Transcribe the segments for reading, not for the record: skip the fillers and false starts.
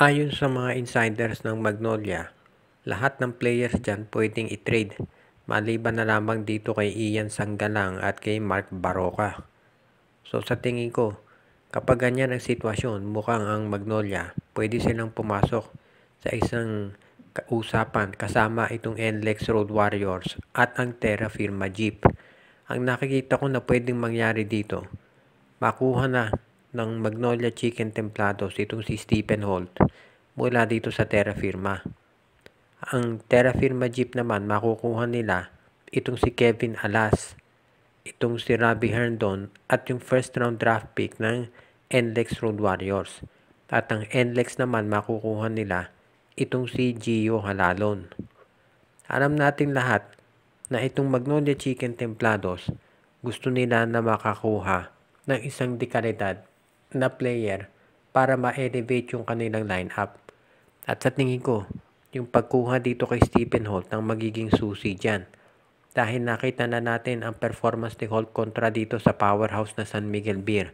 Ayon sa mga insiders ng Magnolia, lahat ng players dyan pwedeng i-trade, maliban na lamang dito kay Ian Sanggalang at kay Mark Baroka. So sa tingin ko, kapag ganyan ang sitwasyon, mukhang ang Magnolia, pwede silang pumasok sa isang usapan kasama itong NLEX Road Warriors at ang Terra Firma Jeep. Ang nakikita ko na pwedeng mangyari dito, makuha na ng Magnolia Chicken Templados itong si Stephen Holt mula dito sa Terra Firma. Ang Terra Firma Jeep naman makukuha nila itong si Kevin Alas, itong si Robbie Herndon at yung first round draft pick ng NLEX Road Warriors. At ang NLEX naman makukuha nila itong si Gio Halalon. Alam natin lahat na itong Magnolia Chicken Templados gusto nila na makakuha ng isang dekalidad na player para ma-elevate yung kanilang lineup. At sa tingin ko, yung pagkuha dito kay Stephen Holt ang magiging susi dyan. Dahil nakita na natin ang performance ni Holt kontra dito sa powerhouse na San Miguel Beer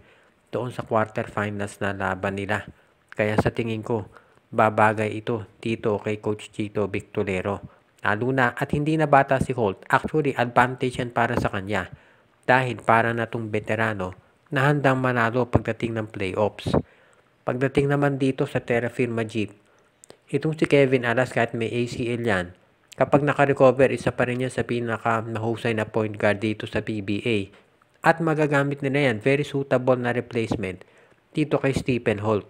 doon sa quarterfinals na laban nila. Kaya sa tingin ko, babagay ito dito kay Coach Chito Victorero. Lalo na at hindi na bata si Holt. Actually, advantage yan para sa kanya. Dahil para na itong veterano na handang manalo pagdating ng playoffs. Pagdating naman dito sa Terra Firma Jeep, itong si Kevin Alas kahit may ACL yan, kapag naka-recover, isa pa rin yan sa pinaka-mahusay na point guard dito sa PBA. At magagamit nila yan, very suitable na replacement dito kay Stephen Holt.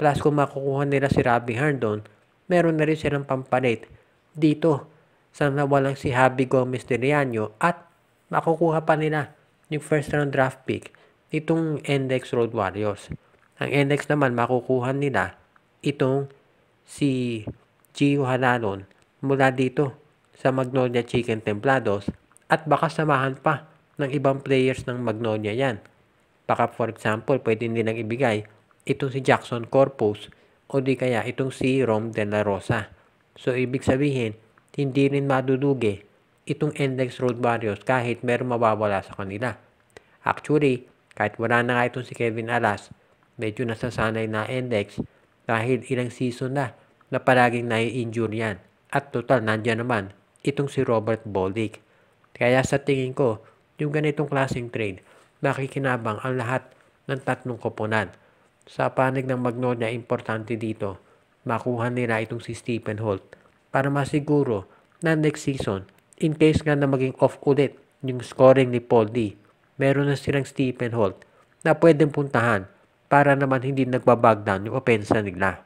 Plus kung makukuha nila si Robbie Herndon, meron na rin silang pampalit dito sa nawalang si Javi Gomez de Riaño at makukuha pa nila yung first round draft pick itong NLEX Road Warriors. Ang NLEX naman makukuha nila itong si Gio Halalon mula dito sa Magnolia Chicken Templados at baka samahan pa ng ibang players ng Magnolia yan. Baka for example, pwede nilang ibigay itong si Jackson Corpus o di kaya itong si Rom De La Rosa. So ibig sabihin, hindi rin madudugi itong NLEX Road Warriors kahit meron mawawala sa kanila. Actually, kahit wala na nga itong si Kevin Alas, medyo nasasanay na NLEX dahil ilang season na palaging nai-injure yan. At total, nandiyan naman itong si Robert Boldick. Kaya sa tingin ko, yung ganitong klaseng trade, makikinabang ang lahat ng tatlong koponan. Sa panig ng Magnolia, importante dito, makuha nila itong si Stephen Holt para masiguro na next season, in case nga na maging off ulit yung scoring ni Paul D, meron na silang Stephen Holt na pwedeng puntahan para naman hindi nagbabag down yung opensa nila.